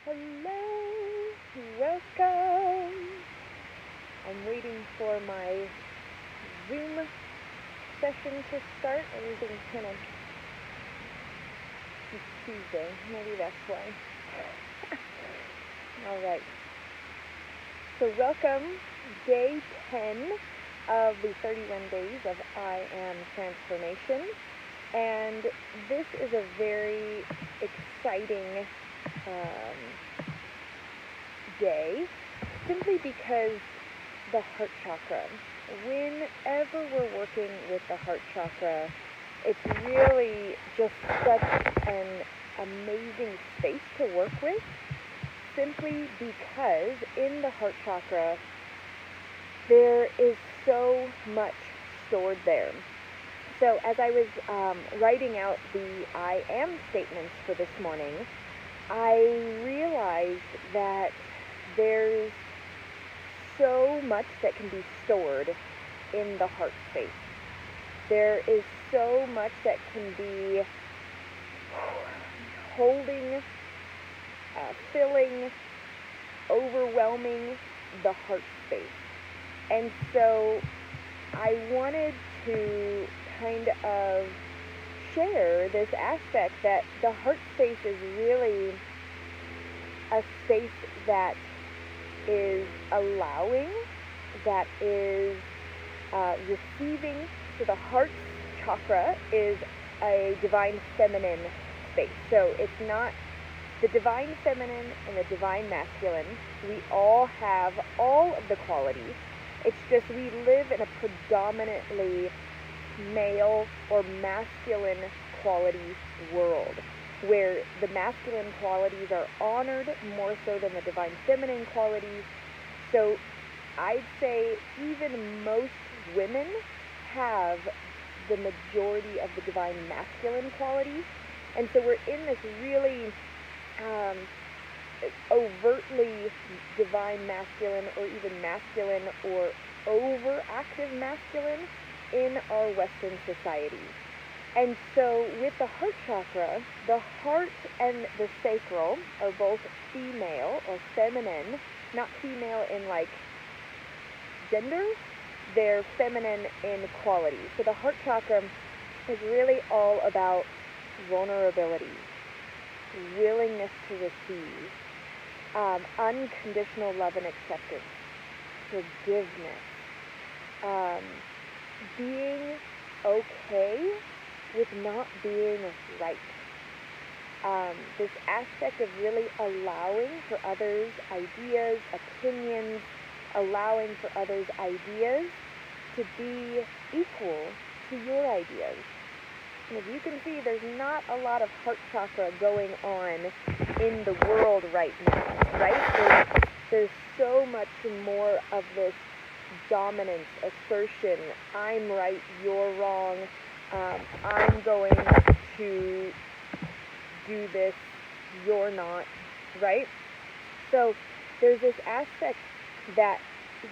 Hello, welcome. I'm waiting for my Zoom session to start. Everything's kind of, it's Tuesday, maybe that's why. Alright, so welcome, day 10 of the 31 days of I Am Transformation. And this is a very exciting day, simply because the heart chakra, whenever we're working with the heart chakra, it's really just such an amazing space to work with, simply because in the heart chakra there is so much stored there. So as I was writing out the I am statements for this morning, I realized that there's so much that can be stored in the heart space. There is so much that can be holding, filling, overwhelming the heart space. And so I wanted to kind of share this aspect that the heart space is really a space that is allowing, that is receiving. So the heart chakra is a divine feminine space. So it's not the divine feminine and the divine masculine. We all have all of the qualities. It's just we live in a predominantly male or masculine quality world, where the masculine qualities are honored more so than the divine feminine qualities. So I'd say even most women have the majority of the divine masculine qualities. And so we're in this really overtly divine masculine, or even masculine or overactive masculine in our Western society. And so with the heart chakra, the heart and the sacral are both female or feminine, not female in like gender, they're feminine in quality. So the heart chakra is really all about vulnerability, willingness to receive, unconditional love and acceptance, forgiveness, being okay with not being right. This aspect of really allowing for others' ideas, opinions, allowing for others' ideas to be equal to your ideas. And as you can see, there's not a lot of heart chakra going on in the world right now, right? There's so much more of this dominance, assertion, I'm right, you're wrong, I'm going to do this, you're not, right? So there's this aspect that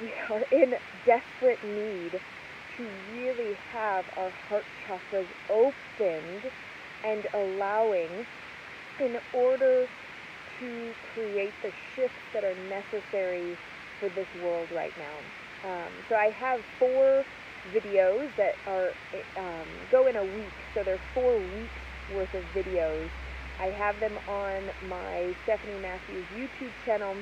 we are in desperate need to really have our heart chakras opened and allowing, in order to create the shifts that are necessary for this world right now. So I have 4 videos that are go in a week, so they're 4 weeks worth of videos. I have them on my Stephanie Matthews YouTube channel.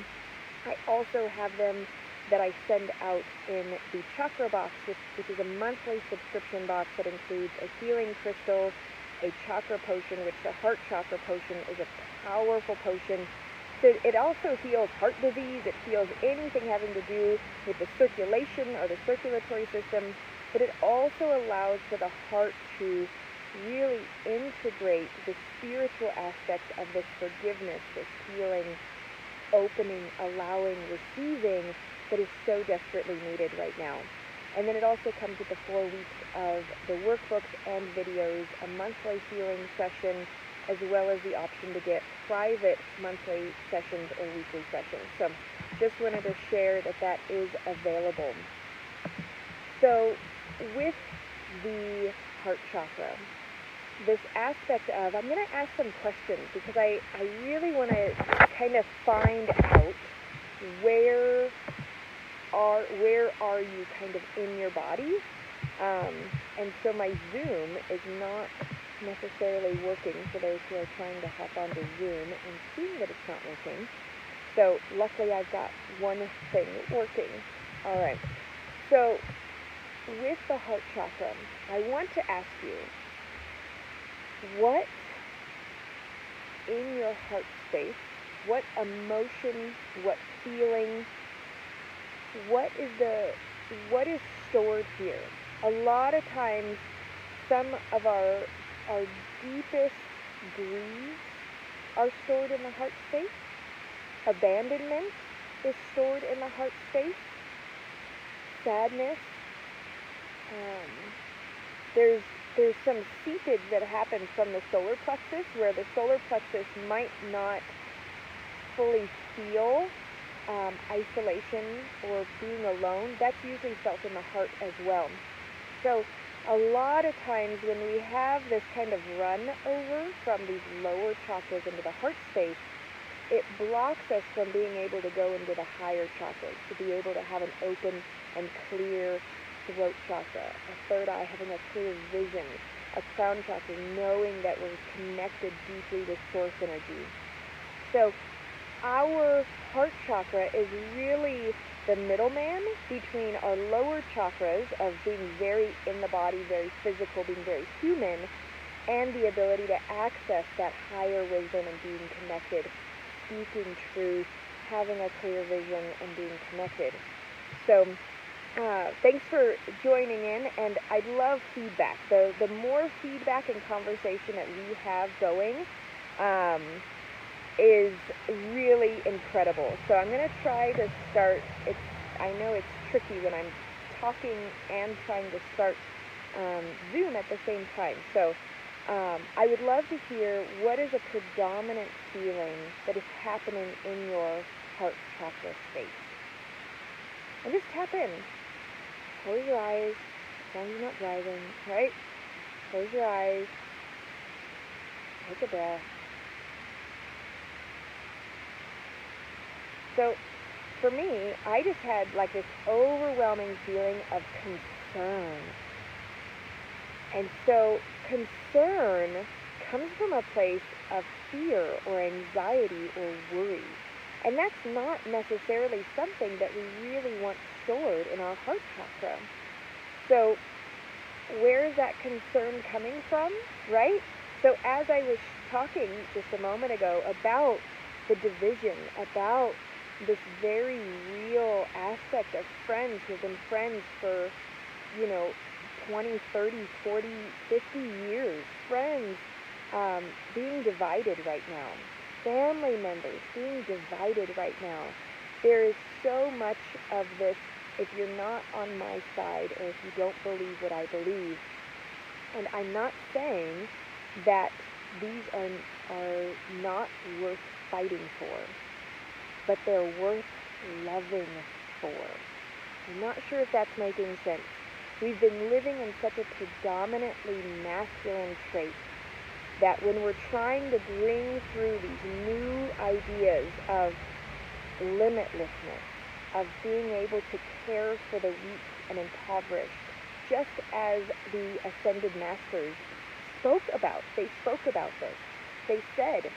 I also have them that I send out in the Chakra Box, which is a monthly subscription box that includes a healing crystal, a chakra potion, which the heart chakra potion is a powerful potion. So it also heals heart disease, it heals anything having to do with the circulation or the circulatory system, but it also allows for the heart to really integrate the spiritual aspects of this forgiveness, this healing, opening, allowing, receiving that is so desperately needed right now. And then it also comes with the 4 weeks of the workbooks and videos, a monthly healing session, as well as the option to get private monthly sessions or weekly sessions. So just wanted to share that that is available. So with the heart chakra, this aspect of, I'm going to ask some questions because I really want to kind of find out where are you kind of in your body. And so my Zoom is not necessarily working for those who are trying to hop onto Zoom and seeing that it's not working. So luckily I've got one thing working. All right. So with the heart chakra, I want to ask you, what in your heart space, what emotion, what feeling, what is stored here? A lot of times, some of our deepest griefs are stored in the heart space. Abandonment is stored in the heart space. Sadness. There's some seepage that happens from the solar plexus, where the solar plexus might not fully feel isolation or being alone. That's usually felt in the heart as well. So a lot of times when we have this kind of run over from these lower chakras into the heart space, it blocks us from being able to go into the higher chakras, to be able to have an open and clear throat chakra, a third eye having a clear vision, a crown chakra knowing that we're connected deeply with source energy. So our heart chakra is really the middleman between our lower chakras of being very in the body, very physical, being very human, and the ability to access that higher wisdom and being connected, speaking truth, having a clear vision, and being connected. So thanks for joining in, and I'd love feedback. The more feedback and conversation that we have going is really incredible. So I'm going to try to start. I know it's tricky when I'm talking and trying to start Zoom at the same time. So I would love to hear, what is a predominant feeling that is happening in your heart chakra space. And just tap in. Close your eyes, as long as you're not driving, right? Close your eyes. Take a breath. So for me, I just had like this overwhelming feeling of concern. And so concern comes from a place of fear or anxiety or worry. And that's not necessarily something that we really want stored in our heart chakra. So where is that concern coming from, right? So as I was talking just a moment ago about the division, about this very real aspect of friends who have been friends for, 20, 30, 40, 50 years, friends being divided right now, family members being divided right now. There is so much of this, if you're not on my side or if you don't believe what I believe. And I'm not saying that these are not worth fighting for, but they're worth loving for. I'm not sure if that's making sense. We've been living in such a predominantly masculine trait that when we're trying to bring through these new ideas of limitlessness, of being able to care for the weak and impoverished, just as the ascended masters spoke about this. They said,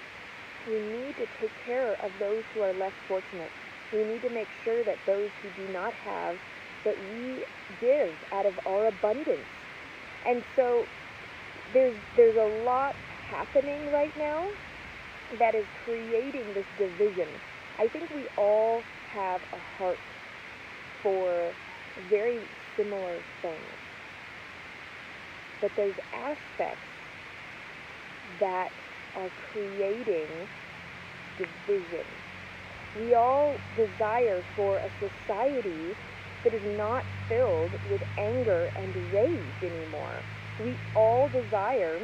we need to take care of those who are less fortunate. We need to make sure that those who do not have, that we give out of our abundance. And so there's a lot happening right now that is creating this division. I think we all have a heart for very similar things. But there's aspects that are creating division. We all desire for a society that is not filled with anger and rage anymore. We all desire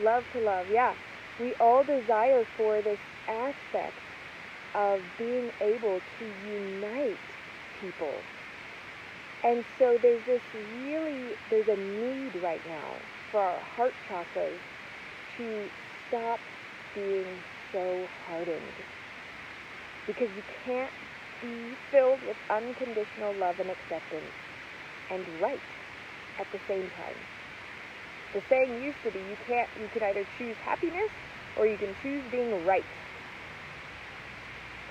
love to love, We all desire for this aspect of being able to unite people. And so there's a need right now for our heart chakras to stop being so hardened. Because you can't be filled with unconditional love and acceptance and right at the same time. The saying used to be, you can either choose happiness or you can choose being right.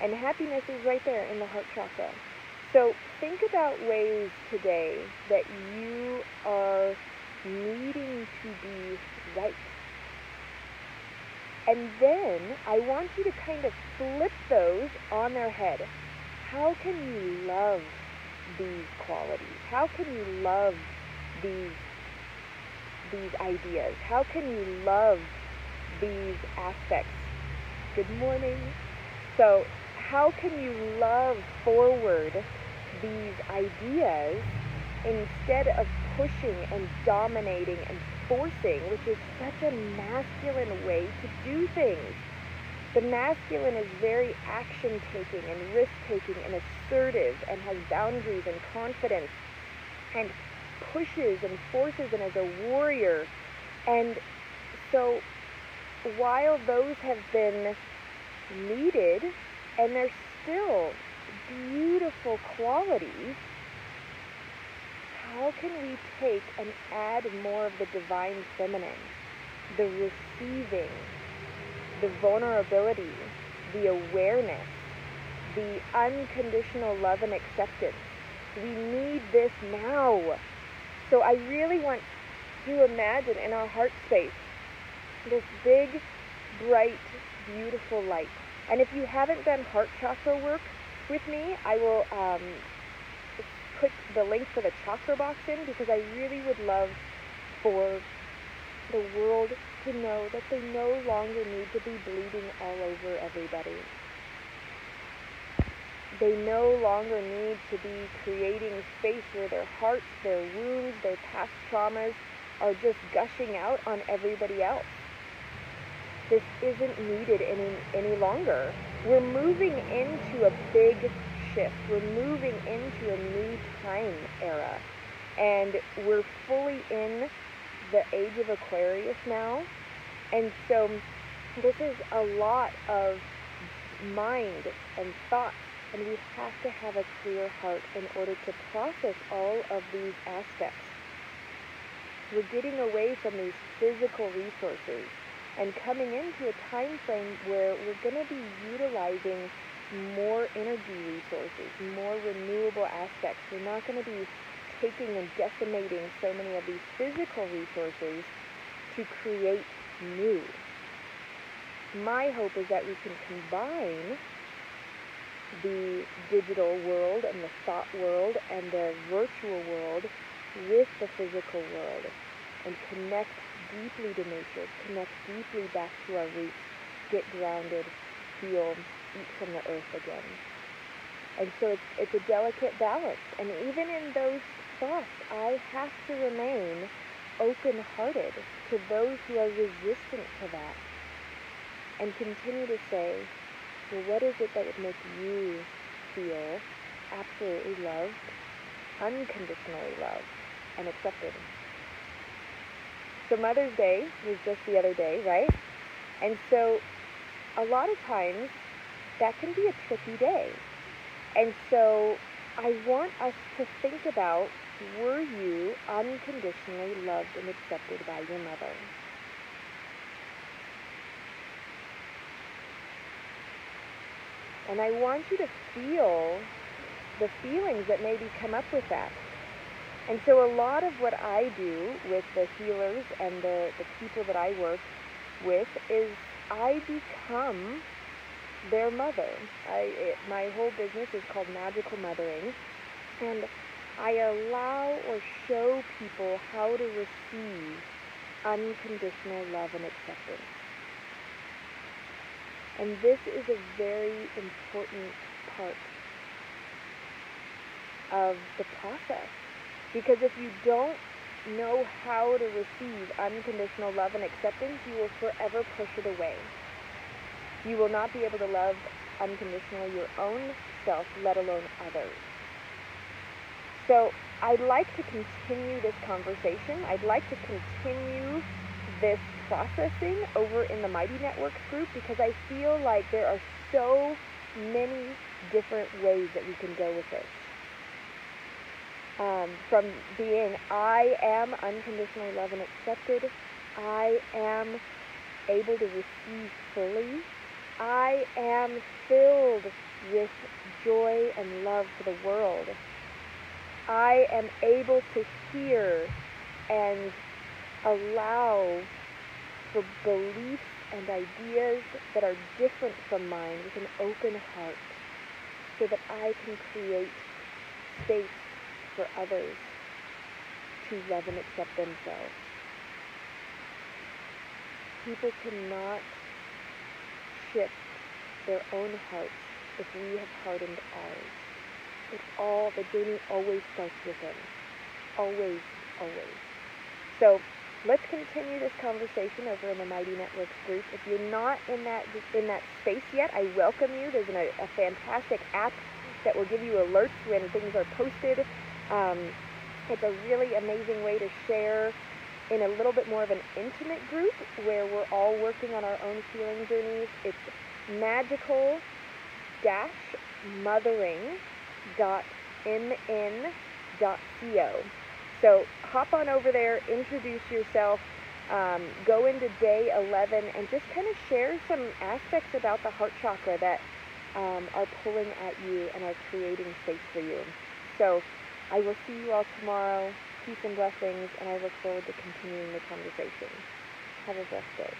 And happiness is right there in the heart chakra. So think about ways today that you are needing to be right. And then I want you to kind of flip those on their head. How can you love these qualities? How can you love these ideas? How can you love these aspects? Good morning. So how can you love forward these ideas instead of pushing and dominating and forcing, which is such a masculine way to do things? The masculine is very action-taking and risk-taking and assertive and has boundaries and confidence and pushes and forces and is a warrior. And so while those have been needed and they're still beautiful qualities, how can we take and add more of the divine feminine, the receiving, the vulnerability, the awareness, the unconditional love and acceptance? We need this now. So I really want to imagine in our heart space this big, bright, beautiful light. And if you haven't done heart chakra work with me, I will put the link for the Chakra Box in, because I really would love for the world to know that they no longer need to be bleeding all over everybody. They no longer need to be creating space where their hearts, their wounds, their past traumas are just gushing out on everybody else. This isn't needed any longer. We're moving into a big shift. We're moving into a new time era. And we're fully in the age of Aquarius now. And so this is a lot of mind and thoughts. And we have to have a clear heart in order to process all of these aspects. We're getting away from these physical resources and coming into a time frame where we're going to be utilizing more energy resources, more renewable aspects. We're not going to be taking and decimating so many of these physical resources to create new. My hope is that we can combine the digital world and the thought world and the virtual world with the physical world and connect deeply to nature, connect deeply back to our roots, get grounded, heal, eat from the earth again. And so it's a delicate balance. And even in those thoughts, I have to remain open-hearted to those who are resistant to that and continue to say, well, what is it that would make you feel absolutely loved, unconditionally loved, and accepted? So Mother's Day was just the other day, right? And so a lot of times that can be a tricky day. And so I want us to think about, were you unconditionally loved and accepted by your mother? And I want you to feel the feelings that maybe come up with that. And so a lot of what I do with the healers and the people that I work with is I become their mother. My whole business is called Magical Mothering, and I allow or show people how to receive unconditional love and acceptance. And this is a very important part of the process. Because if you don't know how to receive unconditional love and acceptance, you will forever push it away. You will not be able to love unconditionally your own self, let alone others. So I'd like to continue this conversation. I'd like to continue this processing over in the Mighty Networks group, because I feel like there are so many different ways that we can go with this. From being, I am unconditionally loved and accepted, I am able to receive fully, I am filled with joy and love for the world, I am able to hear and allow for beliefs and ideas that are different from mine with an open heart, so that I can create space for others to love and accept themselves. People cannot shift their own hearts if we have hardened ours. The journey always starts within. Always, always. So let's continue this conversation over in the Mighty Networks group. If you're not in that space yet, I welcome you. There's a fantastic app that will give you alerts when things are posted. It's a really amazing way to share in a little bit more of an intimate group where we're all working on our own healing journeys. It's magical-mothering.mn.co. So hop on over there, introduce yourself, go into day 11, and just kind of share some aspects about the heart chakra that are pulling at you and are creating space for you. So I will see you all tomorrow. Peace and blessings, and I look forward to continuing the conversation. Have a blessed day.